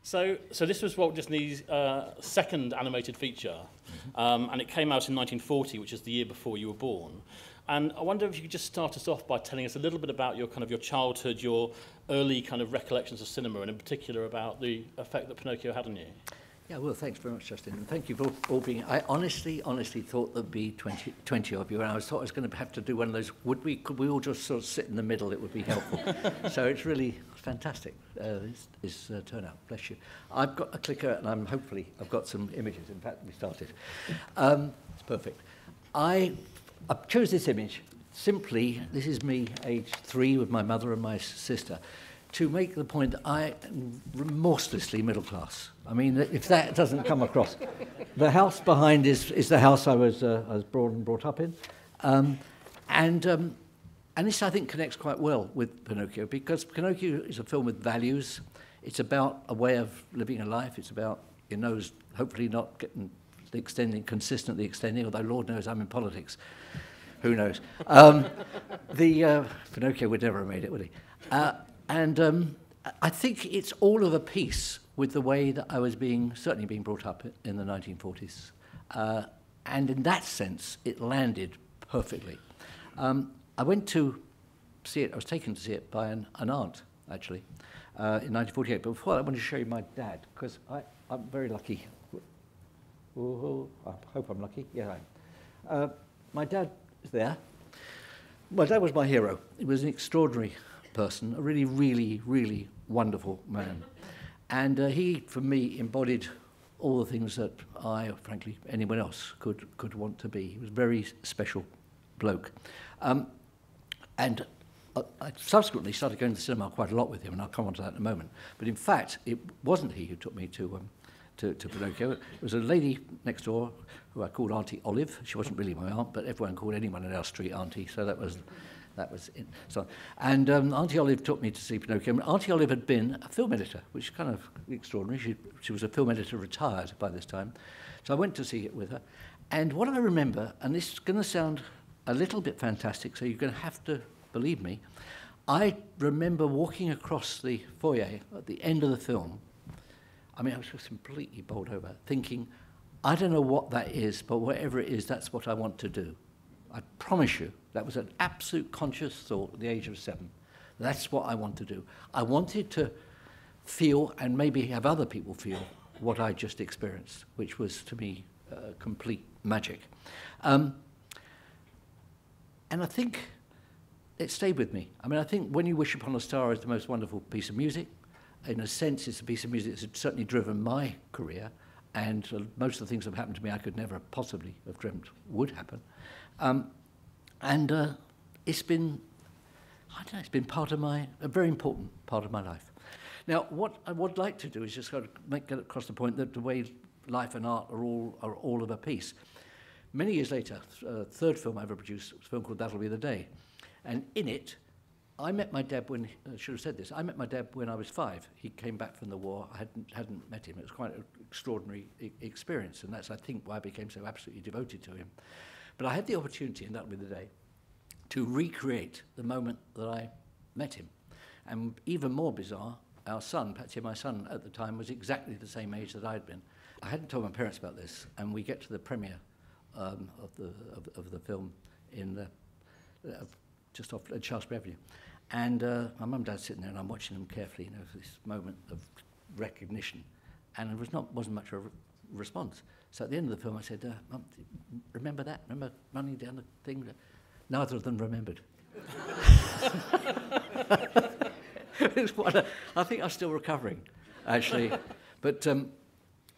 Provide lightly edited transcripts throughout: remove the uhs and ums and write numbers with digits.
So this was Walt Disney's second animated feature, and it came out in 1940, which is the year before you were born. And I wonder if you could just start us off by telling us a little bit about your childhood, your early kind of recollections of cinema, and in particular about the effect that Pinocchio had on you. Yeah, well, thanks very much, Justin, and thank you for all being. I honestly thought there'd be 20 of you, and I thought I was going to have to do one of those. Could we all just sort of sit in the middle? It would be helpful. So it's really fantastic. This turnout. Bless you. I've got a clicker, and I've got some images. In fact, we started. It's perfect. I chose this image simply. This is me, aged 3, with my mother and my sister, to make the point that I am remorselessly middle class. I mean, if that doesn't come across. The house behind is the house I was brought up in. And this, I think, connects quite well with Pinocchio, because Pinocchio is a film with values. It's about a way of living a life. It's about your nose hopefully not getting consistently extending, although Lord knows I'm in politics. Who knows? Pinocchio would never have made it, would he? And I think it's all of a piece with the way that I was certainly being brought up in the 1940s. And in that sense, it landed perfectly. I went to see it, I was taken to see it by an aunt, actually, in 1948. But before that, I wanted to show you my dad, because I'm very lucky. I hope I'm lucky. Yeah, I am. My dad is there. My dad was my hero. He was an extraordinary person, a really, really, really wonderful man. And he, for me, embodied all the things that I, or frankly, anyone else could want to be. He was a very special bloke. And I subsequently started going to the cinema quite a lot with him, and I'll come on to that in a moment. But in fact, it wasn't he who took me to Pinocchio. It was a lady next door who I called Auntie Olive. She wasn't really my aunt, but everyone called anyone in our street Auntie, so that was it. So, and Auntie Olive took me to see Pinocchio. And Auntie Olive had been a film editor, which is kind of extraordinary. She was a film editor retired by this time. So I went to see it with her. And what I remember, and this is going to sound a little bit fantastic, so you're going to have to believe me, I remember walking across the foyer at the end of the film. I mean, I was just completely bowled over, thinking, I don't know what that is, but whatever it is, that's what I want to do. I promise you, that was an absolute conscious thought at the age of 7. That's what I want to do. I wanted to feel, and maybe have other people feel, what I just experienced, which was, to me, complete magic. And I think it stayed with me. I mean, I think When You Wish Upon a Star is the most wonderful piece of music. In a sense, it's a piece of music that's certainly driven my career, and most of the things that have happened to me I could never possibly have dreamt would happen. It's been, I don't know, it's been a very important part of my life. Now, what I would like to do is just sort of get across the point that the way life and art are all of a piece. Many years later, third film I ever produced was a film called That'll Be the Day. And in it, I met my dad when, I should have said this, I met my dad when I was 5. He came back from the war. I hadn't met him. It was quite an extraordinary experience, and that's, I think, why I became so absolutely devoted to him. But I had the opportunity, and that'll be the day, to recreate the moment that I met him. And even more bizarre, our son, Patsy, my son at the time, was exactly the same age that I'd been. I hadn't told my parents about this, and we get to the premiere of the film in just off Shaftesbury Avenue. And my mum and dad sitting there, and I'm watching them carefully, you know, for this moment of recognition. And there wasn't much of a response. So at the end of the film, I said, Mum, remember that? Remember running down the thing? Neither of them remembered. I think I'm still recovering, actually. But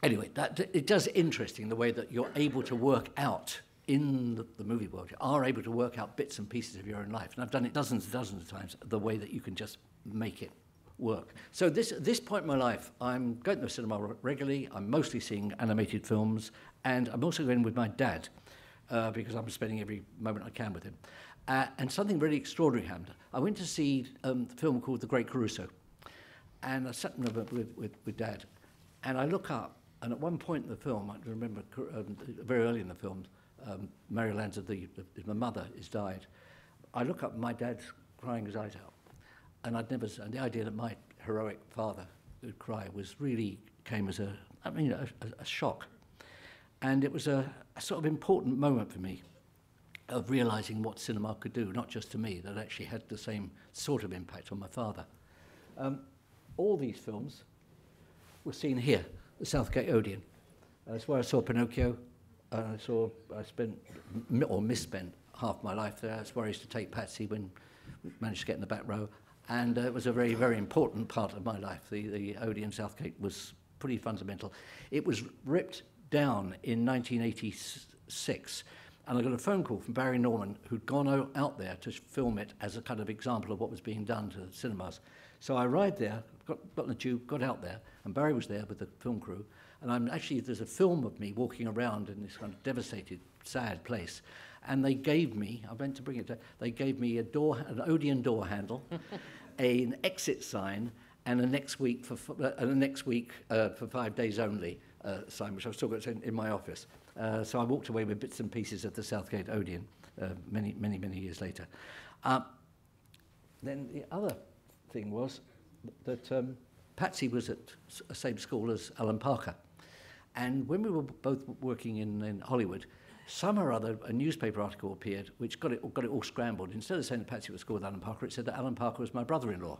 anyway, it does interesting the way that you're able to work out in the movie world. You are able to work out bits and pieces of your own life. And I've done it dozens and dozens of times, the way that you can just make it work. So this point in my life, I'm going to the cinema regularly. I'm mostly seeing animated films. And I'm also going with my dad, because I'm spending every moment I can with him. And something really extraordinary happened. I went to see a film called The Great Caruso. And I sat with Dad. And I look up, and at one point in the film, I remember very early in the film, Mary Lands of the mother is died. I look up, and my dad's crying his eyes out. And I'd never seen the idea that my heroic father cry came as a shock. And it was a sort of important moment for me of realising what cinema could do, not just to me, that actually had the same sort of impact on my father. All these films were seen here, the Southgate Odeon. That's where I saw Pinocchio. I misspent half my life there. That's where I used to take Patsy when we managed to get in the back row. And it was a very, very important part of my life. The Odeon Southgate was pretty fundamental. It was ripped down in 1986. And I got a phone call from Barry Norman, who'd gone out there to film it as a kind of example of what was being done to the cinemas. So I arrived there, got on the tube, got out there, and Barry was there with the film crew. And there's a film of me walking around in this kind of devastated, sad place. And they gave me, I meant to bring it to, they gave me an Odeon door handle, an exit sign, and a next week for 5 days only sign, which I've still got in my office. So I walked away with bits and pieces of the Southgate Odeon many, many, many years later. Then the other thing was that Patsy was at the same school as Alan Parker. And when we were both working in Hollywood, somehow or other a newspaper article appeared which got it all scrambled. Instead of saying that Patsy was at school with Alan Parker, it said that Alan Parker was my brother-in-law.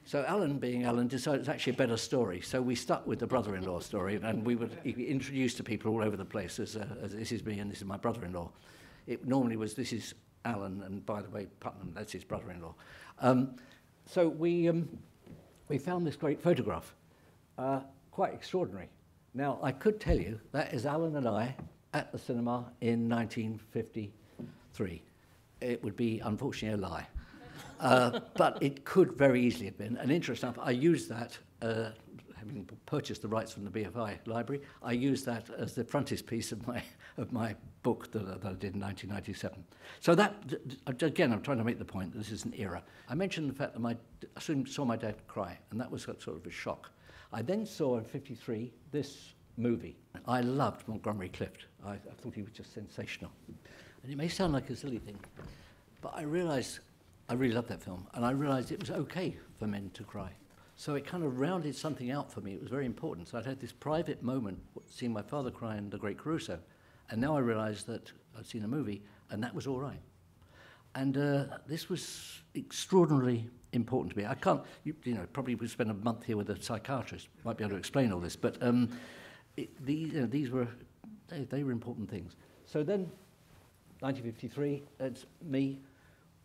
So Alan, being Alan, decided it's actually a better story. So we stuck with the brother-in-law story, and we would introduce to people all over the place as this is me and this is my brother-in-law. It normally was, this is Alan, and by the way, Puttnam, that's his brother-in-law. So we found this great photograph, quite extraordinary. Now, I could tell you that is Alan and I at the cinema in 1953. It would be, unfortunately, a lie. But it could very easily have been. And interesting enough, I used that, having purchased the rights from the BFI library, I used that as the frontispiece of my book that I did in 1997. So that, again, I'm trying to make the point that this is an era. I mentioned the fact that I soon saw my dad cry, and that was sort of a shock. I then saw in '53 this movie. I loved Montgomery Clift. I thought he was just sensational. And it may sound like a silly thing, but I realised I really loved that film, and I realised it was okay for men to cry. So it kind of rounded something out for me. It was very important. So I'd had this private moment seeing my father cry in The Great Caruso, and now I realised that I'd seen a movie, and that was all right. And this was extraordinarily important to me. I can't, probably would spend a month here with a psychiatrist, might be able to explain all this, but these were important things. So then, 1953, it's me.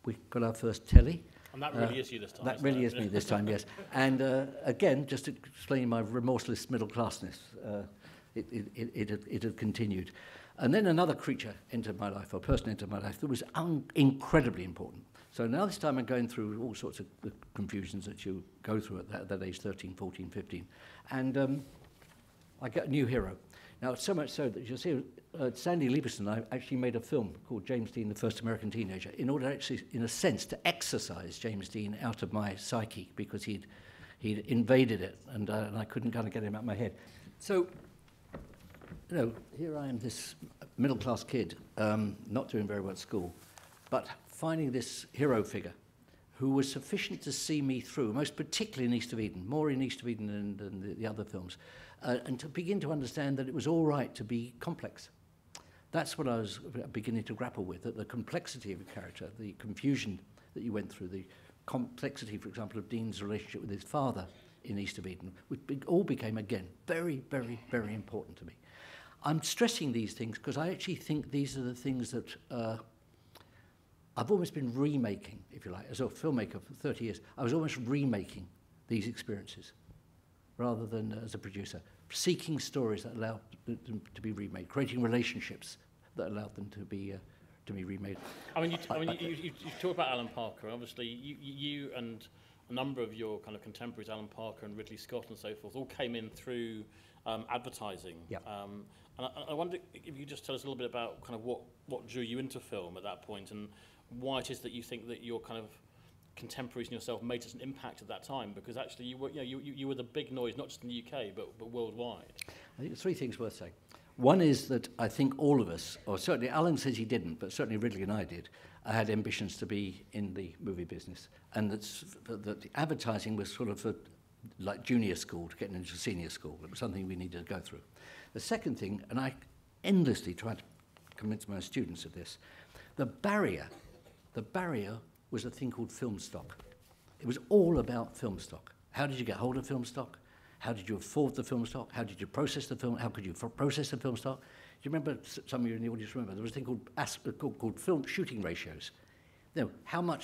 We got our first telly. And that really is you this time. That really is me this time, yes. And again, just to explain my remorseless middle classness, it had continued. And then another creature entered my life, or person entered my life, that was incredibly important. So now this time I'm going through all sorts of the confusions that you go through at that age, 13, 14, 15. And I get a new hero. Now, it's so much so that you'll see Sandy Lieberson and I actually made a film called James Dean, the First American Teenager, in order actually, in a sense, to exorcise James Dean out of my psyche, because he'd invaded it, and I couldn't kind of get him out of my head. So, here I am, this middle-class kid, not doing very well at school, but finding this hero figure who was sufficient to see me through, most particularly in East of Eden, more in East of Eden than the other films, and to begin to understand that it was all right to be complex. That's what I was beginning to grapple with, that the complexity of a character, the confusion that you went through, the complexity, for example, of Dean's relationship with his father in East of Eden, which all became, again, very, very, very important to me. I'm stressing these things because I actually think these are the things that I've almost been remaking, if you like. As a filmmaker for 30 years, I was almost remaking these experiences rather than as a producer, seeking stories that allowed them to be remade, creating relationships that allowed them to be remade. I mean, you talk about Alan Parker. Obviously, you and a number of your kind of contemporaries, Alan Parker and Ridley Scott and so forth, all came in through advertising. Yeah. And I wonder if you could just tell us a little bit about kind of what drew you into film at that point, and why it is that you think that your kind of contemporaries and yourself made such an impact at that time, because actually you were the big noise, not just in the UK, but worldwide. I think there's three things worth saying. One is that I think all of us, or certainly Alan says he didn't, but certainly Ridley and I did, had ambitions to be in the movie business, and that the advertising was sort of like junior school to getting into senior school. It was something we needed to go through. The second thing, and I endlessly tried to convince my students of this, the barrier was a thing called film stock. It was all about film stock. How did you get hold of film stock? How did you afford the film stock? How did you process the film? How could you process the film stock? Do you remember, some of you in the audience remember, there was a thing called film shooting ratios. No,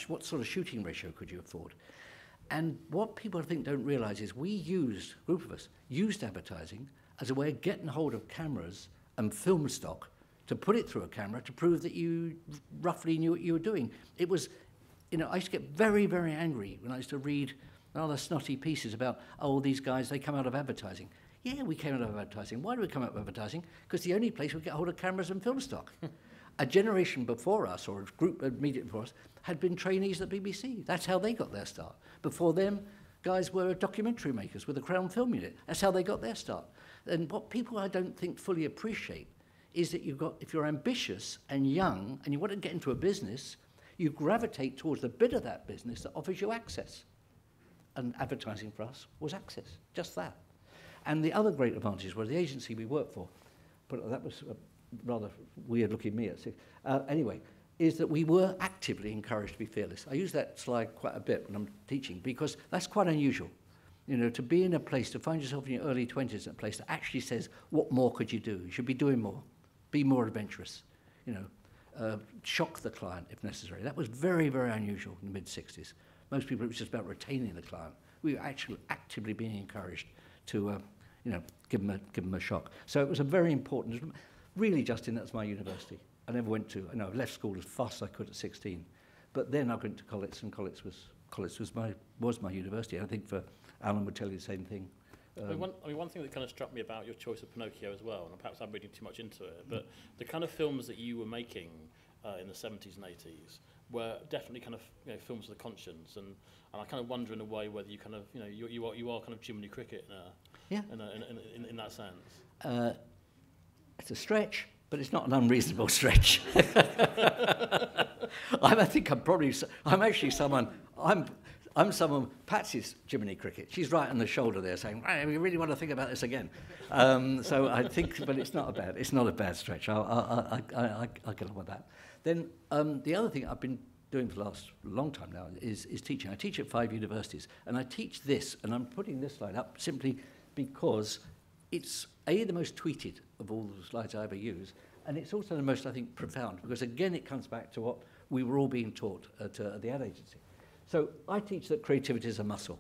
what sort of shooting ratio could you afford? And what people I think don't realise is a group of us used advertising as a way of getting hold of cameras and film stock to put it through a camera to prove that you roughly knew what you were doing. It was, I used to get very, very angry when I used to read rather snotty pieces about, these guys, they come out of advertising. Yeah, we came out of advertising. Why do we come out of advertising? Because the only place we get hold of cameras and film stock. A generation before us, or a group immediate before us, had been trainees at the BBC. That's how they got their start. Before them, guys were documentary makers with the Crown Film Unit. That's how they got their start. And what people I don't think fully appreciate is that if you're ambitious and young and you want to get into a business, you gravitate towards the bit of that business that offers you access. And advertising for us was access, just that. And the other great advantage was the agency we worked for, but that was a rather weird looking me at six. Anyway, is that we were actively encouraged to be fearless. I use that slide quite a bit when I'm teaching because that's quite unusual. To be in a place, to find yourself in your early 20s in a place that actually says, what more could you do? You should be doing more. Be more adventurous. Shock the client if necessary. That was very, very unusual in the mid-60s. Most people, it was just about retaining the client. We were actually actively being encouraged to, give them a shock. So it was a very important, really, Justin, that's my university. I never went to, I left school as fast as I could at 16. But then I went to college, and college was my university. I think Alan would tell you the same thing. One thing that kind of struck me about your choice of Pinocchio as well, and perhaps I'm reading too much into it, but the kind of films that you were making in the 70s and 80s were definitely kind of films of the conscience, and I kind of wonder in a way whether you kind of you are kind of Jiminy Cricket in that sense. It's a stretch, but it's not an unreasonable stretch. I think I'm someone, Patsy's Jiminy Cricket. She's right on the shoulder there saying, we really want to think about this again. So I think, but it's not a bad stretch. I'll get on with that. Then the other thing I've been doing for the last long time now is teaching. I teach at 5 universities, and I teach this, and I'm putting this slide up simply because it's the most tweeted of all the slides I ever use, and it's also the most, I think, profound, because again it comes back to what we were all being taught at the ad agency. So I teach that creativity is a muscle.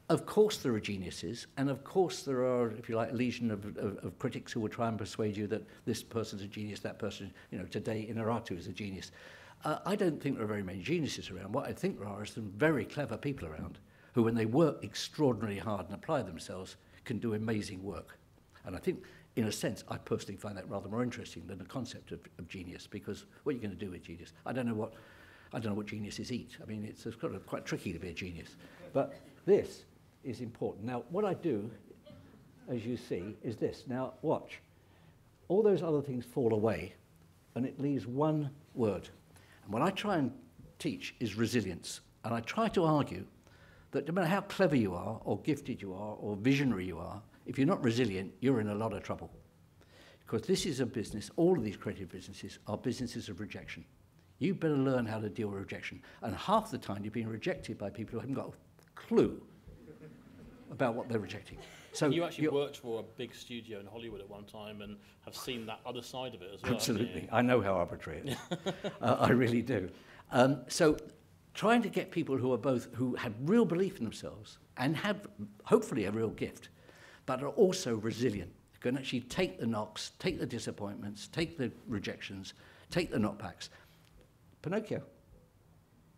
Of course there are geniuses, and of course there are, if you like, a legion of critics who will try and persuade you that this person's a genius, that person, today Inarritu is a genius. I don't think there are very many geniuses around. What I think there are is some very clever people around who, when they work extraordinarily hard and apply themselves, can do amazing work. And I think, in a sense, I personally find that rather more interesting than the concept of genius, because what are you going to do with genius? I don't know what geniuses eat. I mean, it's kind of quite tricky to be a genius. But this is important. Now, what I do, as you see, is this. Now, watch. All those other things fall away, and it leaves one word. And what I try and teach is resilience. And I try to argue that no matter how clever you are, or gifted you are, or visionary you are, if you're not resilient, you're in a lot of trouble. Because this is a business, all of these creative businesses are businesses of rejection. You better learn how to deal with rejection. And half the time you're being rejected by people who haven't got a clue about what they're rejecting. So you actually worked for a big studio in Hollywood at one time and have seen that other side of it as well. Absolutely. I know how arbitrary it is. I really do. So trying to get people who have real belief in themselves and have hopefully a real gift, but are also resilient, can actually take the knocks, take the disappointments, take the rejections, take the knockbacks.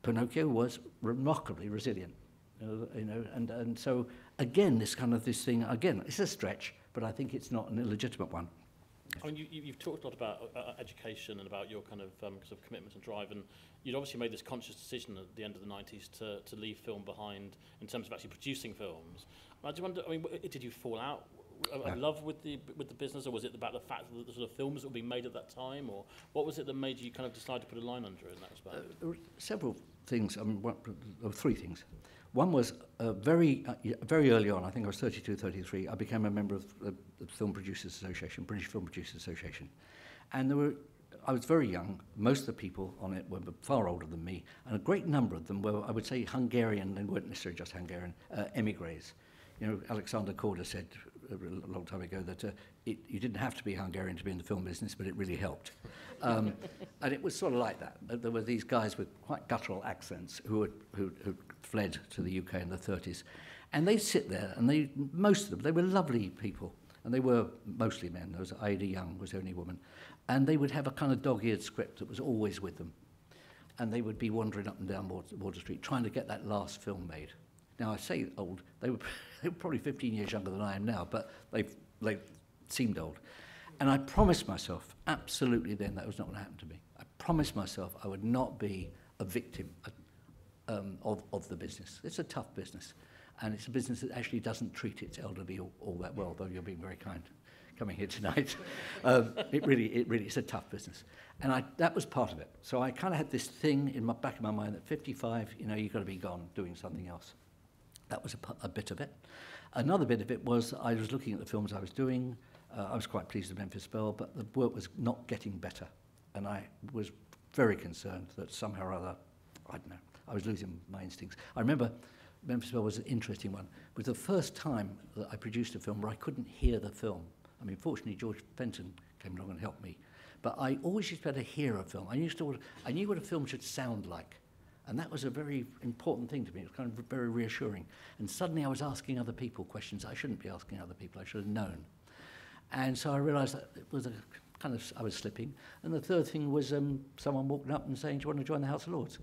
Pinocchio was remarkably resilient, and so again, this thing, again, it's a stretch, but I think it's not an illegitimate one. I mean, you've talked a lot about education and about your kind of sort of commitment and drive, and you'd obviously made this conscious decision at the end of the 90s to leave film behind in terms of actually producing films. I just wonder, did you fall out of love with the business, or was it about the fact that the sort of films that were being made at that time, or what was it that made you kind of decide to put a line under it in that respect? There were several things. There were three things. One was very early on, I think I was 32, 33, I became a member of the Film Producers Association, British Film Producers Association. And I was very young. Most of the people on it were far older than me, and a great number of them were, I would say, Hungarian, they weren't necessarily just Hungarian, emigres. You know, Alexander Korda said a long time ago that you didn't have to be Hungarian to be in the film business, but it really helped. And it was sort of like that. There were these guys with quite guttural accents who fled to the UK in the 30s. And they'd sit there, and most of them, they were lovely people. And they were mostly men. There was Ada Young was the only woman. And they would have a kind of dog-eared script that was always with them. And they would be wandering up and down Water Street trying to get that last film made. Now, I say old, they were probably 15 years younger than I am now, but they seemed old. And I promised myself, absolutely then, that was not going to happen to me. I promised myself I would not be a victim of the business. It's a tough business, and it's a business that actually doesn't treat its elderly all that well, though you're being very kind coming here tonight. It really is a tough business. And that was part of it. So I kind of had this thing in my back of my mind that 55, you know, you've got to be gone doing something else. That was a bit of it. Another bit of it was I was looking at the films I was doing. I was quite pleased with Memphis Belle, but the work was not getting better. And I was very concerned that somehow or other, I don't know, I was losing my instincts. I remember Memphis Belle was an interesting one. It was the first time that I produced a film where I couldn't hear the film. I mean, fortunately, George Fenton came along and helped me. But I always used to be able to hear a film. I knew what a film should sound like. And that was a very important thing to me. It was kind of very reassuring. And suddenly I was asking other people questions I shouldn't be asking other people. I should have known. And so I realised that it was I was slipping. And the third thing was someone walking up and saying, do you want to join the House of Lords?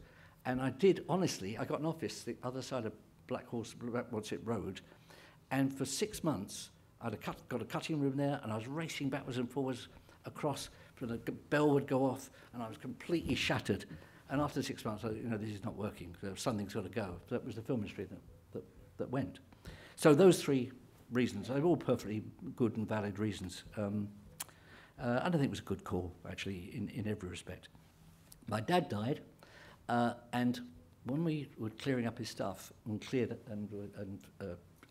And I did, honestly. I got an office the other side of Black Road. And for 6 months, I'd got a cutting room there, and I was racing backwards and forwards across. The bell would go off, and I was completely shattered. And after 6 months, this is not working. So something's got to go. So that was the film industry that went. So those three reasons, they're all perfectly good and valid reasons. And I think it was a good call, actually, in every respect. My dad died, and when we were clearing up his stuff and cleared it and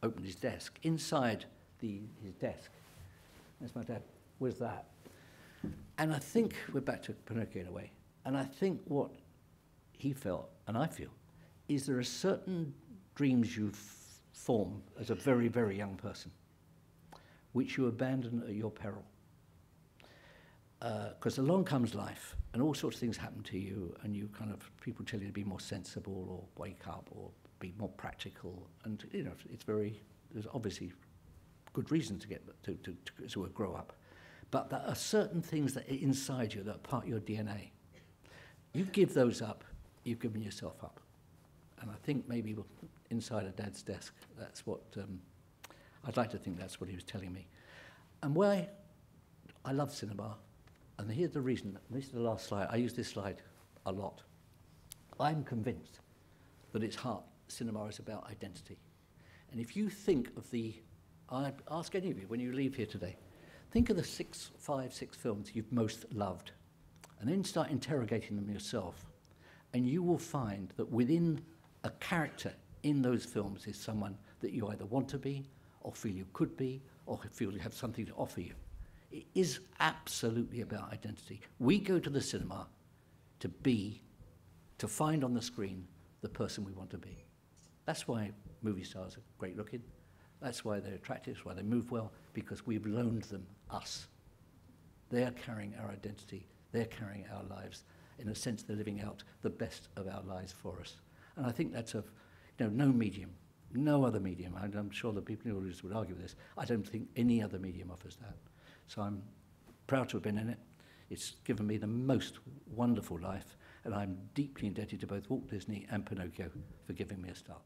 opened his desk, inside his desk, there's my dad, was that. And I think we're back to Pinocchio in a way. And I think what he felt, and I feel, is there are certain dreams you form as a very, very young person, which you abandon at your peril. Because along comes life, and all sorts of things happen to you, and people tell you to be more sensible, or wake up, or be more practical, and there's obviously good reason to get to grow up, but there are certain things that are inside you that are part of your DNA. You give those up, you've given yourself up. And I think maybe inside a dad's desk, that's what, I'd like to think that's what he was telling me. And why I love cinema, and here's the reason, this is the last slide, I use this slide a lot. I'm convinced that its heart, cinema is about identity. And if you think of I ask any of you when you leave here today, think of the 5, 6 films you've most loved. And then start interrogating them yourself. And you will find that within a character in those films is someone that you either want to be, or feel you could be, or feel you have something to offer you. It is absolutely about identity. We go to the cinema to find on the screen the person we want to be. That's why movie stars are great looking. That's why they're attractive, that's why they move well, because we've loaned them us. They are carrying our identity. They're carrying our lives. In a sense, they're living out the best of our lives for us. And I think that's no medium, no other medium. I'm sure the people in the audience would argue with this. I don't think any other medium offers that. So I'm proud to have been in it. It's given me the most wonderful life, and I'm deeply indebted to both Walt Disney and Pinocchio for giving me a start.